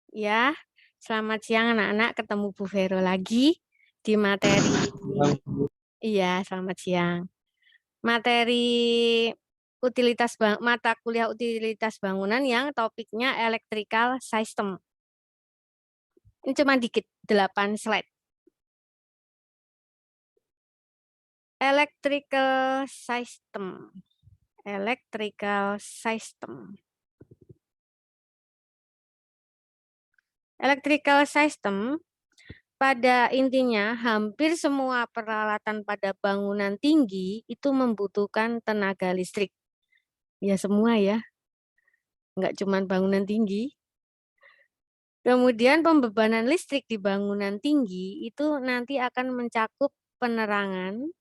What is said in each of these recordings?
Ya, selamat siang anak-anak. Ketemu Bu Vero lagi di materi. Iya, selamat siang. Materi mata kuliah utilitas bangunan yang topiknya electrical system. Ini cuma dikit, 8 slide. Electrical system. Electrical system. Electrical system pada intinya hampir semua peralatan pada bangunan tinggi itu membutuhkan tenaga listrik. Ya semua ya, nggak cuma bangunan tinggi. Kemudian pembebanan listrik di bangunan tinggi itu nanti akan mencakup penerangan,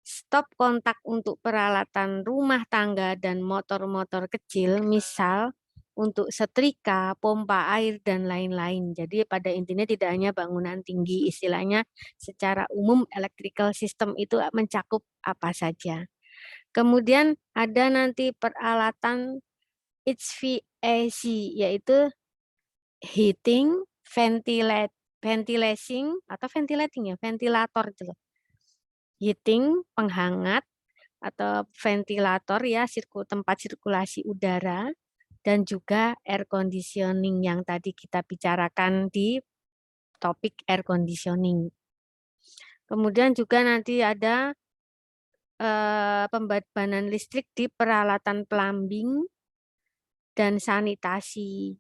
stop kontak untuk peralatan rumah tangga dan motor-motor kecil, misal untuk setrika, pompa air, dan lain-lain. Jadi pada intinya tidak hanya bangunan tinggi, istilahnya secara umum electrical system itu mencakup apa saja. Kemudian ada nanti peralatan HVAC, yaitu heating, ventilation atau ventilator itu loh. Heating, penghangat atau ventilator ya, tempat sirkulasi udara, dan juga air conditioning yang tadi kita bicarakan di topik air conditioning. Kemudian juga nanti ada pembebanan listrik di peralatan plumbing dan sanitasi,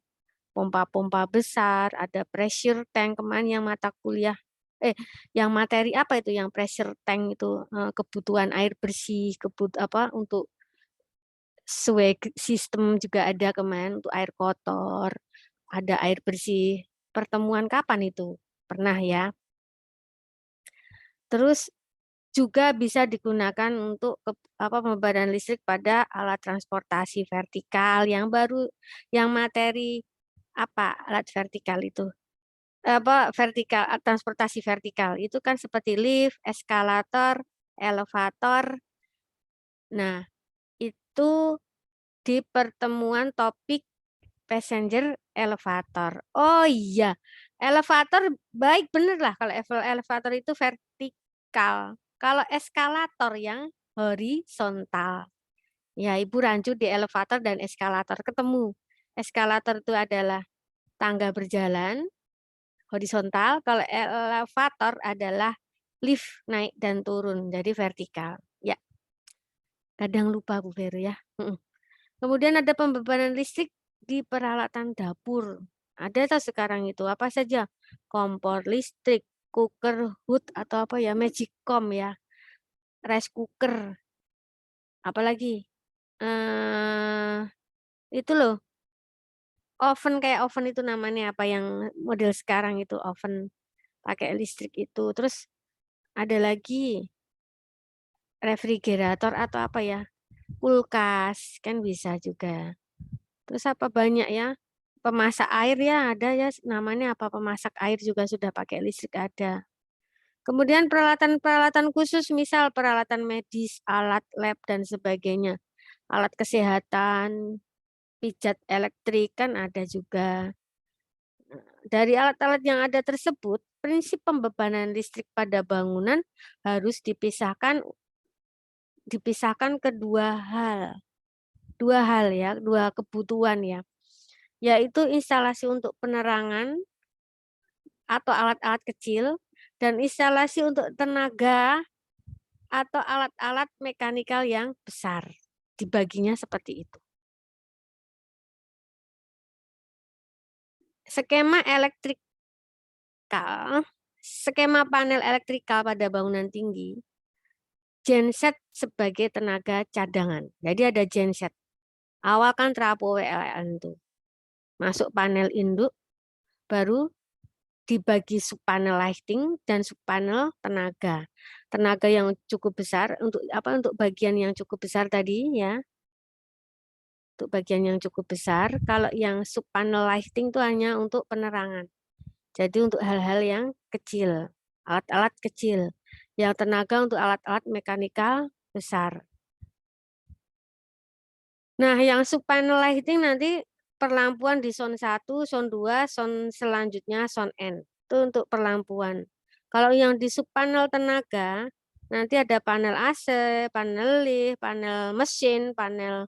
pompa-pompa besar, ada pressure tank. Kemarin yang mata kuliah, yang materi apa itu yang pressure tank itu, kebutuhan air bersih, untuk sewage system juga ada kemarin untuk air kotor, ada air bersih. Pertemuan kapan itu? Pernah ya. Terus juga bisa digunakan untuk pembebanan listrik pada alat transportasi vertikal yang baru, yang materi apa alat vertikal itu? Vertikal, transportasi vertikal itu kan seperti lift, eskalator, elevator. Nah, itu di pertemuan topik passenger elevator. Oh iya, elevator baik bener lah kalau elevator itu vertikal. Kalau eskalator yang horizontal. Ya, Ibu rancu di elevator dan eskalator ketemu. Eskalator itu adalah tangga berjalan horizontal, kalau elevator adalah lift naik dan turun, jadi vertikal. Ya, kadang lupa Bu Vero ya. Kemudian ada pembebanan listrik di peralatan dapur. Ada tak sekarang itu apa saja? Kompor listrik, cooker hood atau apa ya, magicom ya, rice cooker, apalagi itu loh, oven kayak oven itu namanya apa yang model sekarang itu oven pakai listrik itu. Terus ada lagi refrigerator atau apa ya, kulkas kan bisa juga. Terus apa banyak ya, pemasak air ya ada ya, namanya apa, pemasak air juga sudah pakai listrik ada. Kemudian peralatan-peralatan khusus, misal peralatan medis, alat lab dan sebagainya, alat kesehatan, pijat elektrik kan ada juga. Dari alat-alat yang ada tersebut, prinsip pembebanan listrik pada bangunan harus dipisahkan kedua hal. Dua hal ya, dua kebutuhan ya. Yaitu instalasi untuk penerangan atau alat-alat kecil dan instalasi untuk tenaga atau alat-alat mekanikal yang besar. Dibaginya seperti itu. Skema panel elektrikal pada bangunan tinggi, genset sebagai tenaga cadangan. Jadi ada genset. Awal kan trafo WLN itu. Masuk panel induk, baru dibagi subpanel lighting dan subpanel tenaga. Tenaga yang cukup besar untuk bagian yang cukup besar tadi ya. Untuk bagian yang cukup besar, kalau yang subpanel lighting itu hanya untuk penerangan. Jadi untuk hal-hal yang kecil, alat-alat kecil. Yang tenaga untuk alat-alat mekanikal besar. Nah, yang subpanel lighting nanti perlampuan di zone 1, zone 2, zone selanjutnya zone N. Itu untuk perlampuan. Kalau yang di subpanel tenaga, nanti ada panel AC, panel lift, panel mesin, panel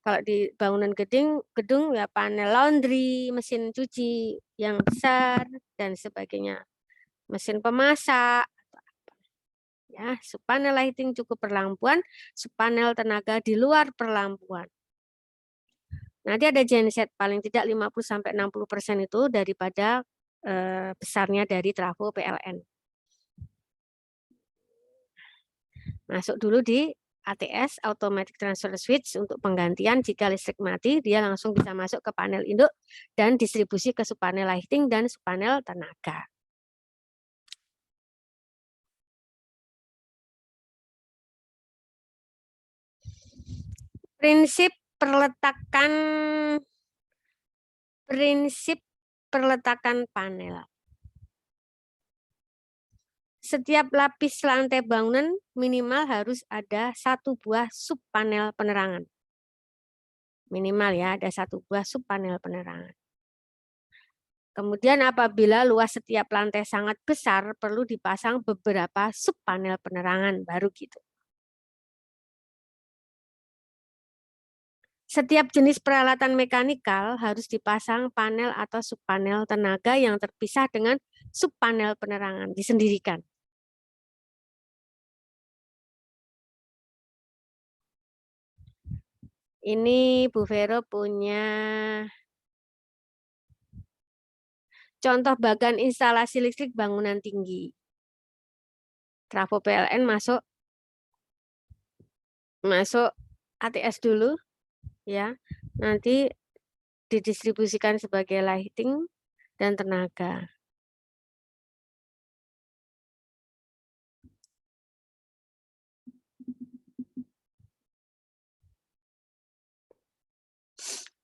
kalau di bangunan gedung ya panel laundry, mesin cuci yang besar dan sebagainya, mesin pemasak. Ya, subpanel lighting cukup perlampuan, subpanel tenaga di luar perlampuan. Nanti ada genset paling tidak 50-60% itu daripada besarnya dari trafo PLN. Masuk dulu di ATS, Automatic Transfer Switch, untuk penggantian jika listrik mati, dia langsung bisa masuk ke panel induk dan distribusi ke subpanel lighting dan subpanel tenaga. Prinsip perletakan panel. Setiap lapis lantai bangunan minimal harus ada 1 buah subpanel penerangan. Minimal ya, ada 1 buah subpanel penerangan. Kemudian apabila luas setiap lantai sangat besar, perlu dipasang beberapa subpanel penerangan, baru gitu. Setiap jenis peralatan mekanikal harus dipasang panel atau subpanel tenaga yang terpisah dengan subpanel penerangan, disendirikan. Ini Bu Vero punya contoh bagan instalasi listrik bangunan tinggi. Trafo PLN masuk ATS dulu ya. Nanti didistribusikan sebagai lighting dan tenaga.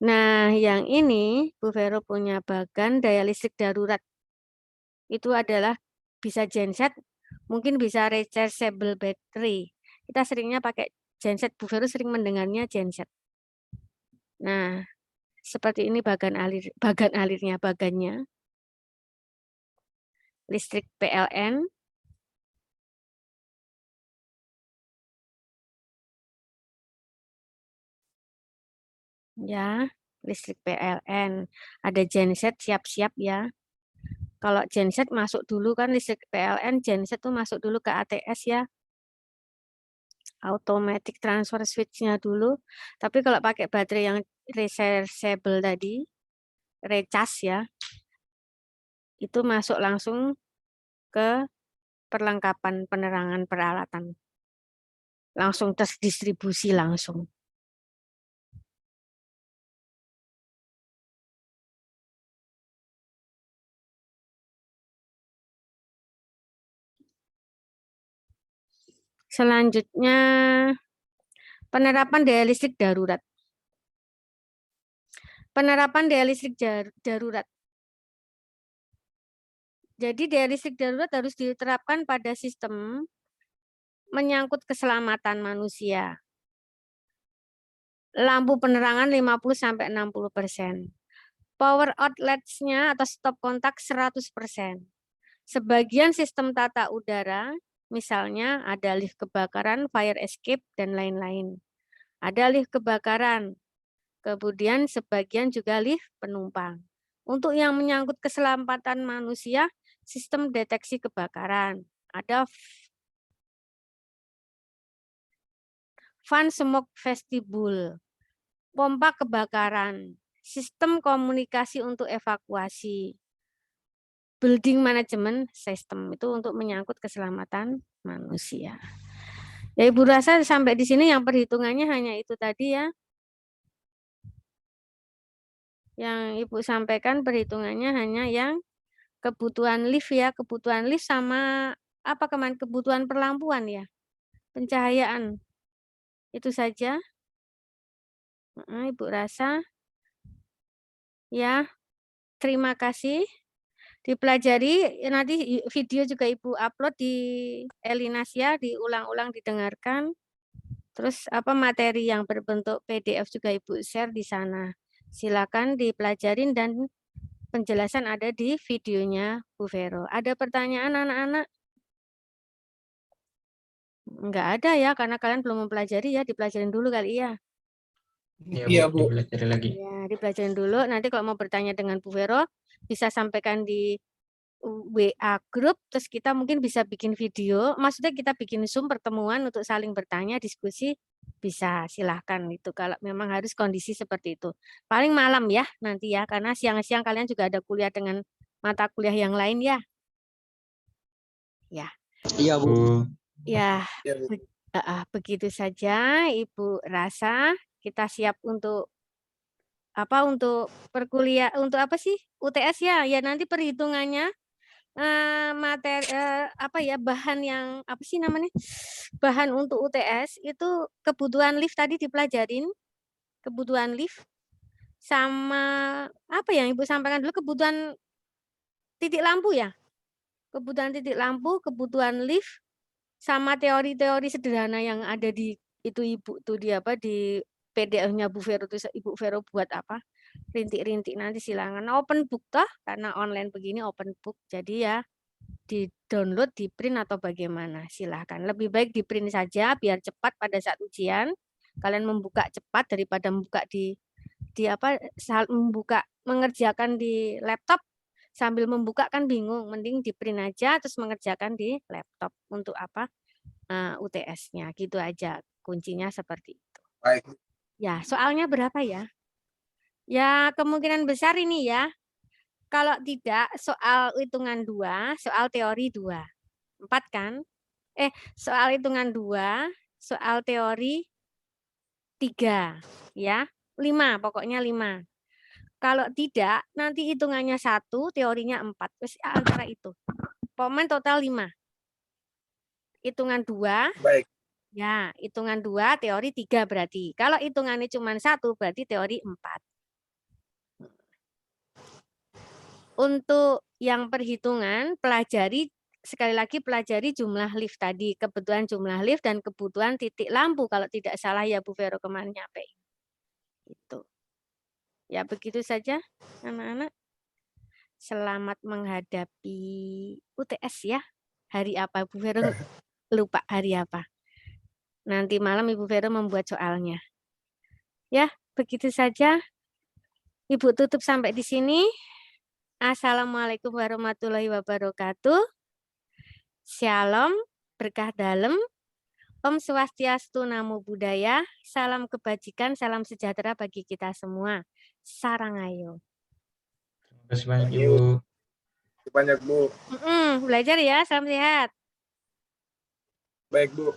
Nah, yang ini Bu Vero punya bagan daya listrik darurat. Itu adalah bisa genset, mungkin bisa rechargeable battery. Kita seringnya pakai genset, Bu Vero sering mendengarnya genset. Nah, seperti ini bagannya. Listrik PLN. Ya, listrik PLN. Ada genset siap-siap ya. Kalau genset masuk dulu kan listrik PLN, genset tuh masuk dulu ke ATS ya. Automatic transfer switch-nya dulu. Tapi kalau pakai baterai yang rechargeable tadi, recas ya, itu masuk langsung ke perlengkapan penerangan peralatan. Langsung terdistribusi langsung. Selanjutnya, penerapan daya listrik darurat. Penerapan daya listrik darurat. Jadi daya listrik darurat harus diterapkan pada sistem menyangkut keselamatan manusia. Lampu penerangan 50-60%. Power outlets-nya atau stop kontak 100%. Sebagian sistem tata udara, misalnya ada lift kebakaran, fire escape, dan lain-lain. Ada lift kebakaran, kemudian sebagian juga lift penumpang. Untuk yang menyangkut keselamatan manusia, sistem deteksi kebakaran. Ada fan smoke vestibule, pompa kebakaran, sistem komunikasi untuk evakuasi, building management system, itu untuk menyangkut keselamatan manusia. Ya Ibu rasa sampai di sini yang perhitungannya hanya itu tadi ya. Yang Ibu sampaikan perhitungannya hanya yang kebutuhan lift ya, kebutuhan lift sama apa kemarin kebutuhan perlampuan ya, pencahayaan. Itu saja. Ibu rasa ya. Terima kasih. Dipelajari, nanti video juga Ibu upload di Elinasia, diulang-ulang didengarkan. Terus materi yang berbentuk PDF juga Ibu share di sana. Silakan dipelajarin dan penjelasan ada di videonya Bu Vero. Ada pertanyaan anak-anak? Enggak ada ya, karena kalian belum mempelajari ya, dipelajarin dulu kali ya. Iya, Bu. Dipelajari lagi. Ya, dipelajarin dulu. Nanti kalau mau bertanya dengan Bu Vero, bisa sampaikan di WA grup, terus kita mungkin bisa bikin video. Maksudnya kita bikin Zoom pertemuan untuk saling bertanya, diskusi, bisa silahkan itu. Kalau memang harus kondisi seperti itu. Paling malam ya nanti ya, karena siang-siang kalian juga ada kuliah dengan mata kuliah yang lain ya. Ya. Iya, Bu. Ya, begitu saja Ibu rasa. Kita siap untuk untuk perkuliah, untuk apa sih? UTS ya. Ya nanti perhitungannya materi bahan yang apa sih namanya? Bahan untuk UTS itu kebutuhan lift tadi dipelajarin. Kebutuhan lift sama apa yang Ibu sampaikan dulu, kebutuhan titik lampu ya? Kebutuhan titik lampu, kebutuhan lift, sama teori-teori sederhana yang ada di itu Ibu tuh di PDF-nya Bu Vero tuh Ibu Vero buat rintik-rintik nanti silakan open book toh, karena online begini open book. Jadi ya di-download, di-print atau bagaimana silahkan. Lebih baik di-print saja biar cepat pada saat ujian. Kalian membuka cepat daripada membuka mengerjakan di laptop sambil membuka kan bingung. Mending di-print aja terus mengerjakan di laptop untuk UTS-nya. Gitu aja. Kuncinya seperti itu. Baik. Ya, soalnya berapa ya? Ya, kemungkinan besar ini ya. Kalau tidak, soal hitungan 2, soal teori 2. 4 kan? Soal hitungan 2, soal teori 3. Ya, 5, pokoknya 5. Kalau tidak, nanti hitungannya 1, teorinya 4. Terus antara itu. Pokoknya total 5. Hitungan 2. Baik. Ya, hitungan 2, teori 3 berarti. Kalau hitungannya cuma 1, berarti teori 4. Untuk yang perhitungan, sekali lagi pelajari jumlah lift tadi, kebutuhan jumlah lift dan kebutuhan titik lampu kalau tidak salah ya Bu Vero kemarin nyampe. Itu. Ya begitu saja anak-anak. Selamat menghadapi UTS ya. Hari apa Bu Vero? Lupa hari apa. Nanti malam Ibu Vero membuat soalnya. Ya, begitu saja. Ibu tutup sampai di sini. Assalamualaikum warahmatullahi wabarakatuh. Shalom, berkah dalam. Om Swastiastu, Namo Buddhaya. Salam kebajikan, salam sejahtera bagi kita semua. Sarangayo. Terima kasih banyak, Ibu. Banyak, Bu. Belajar ya, salam sehat. Baik, Bu.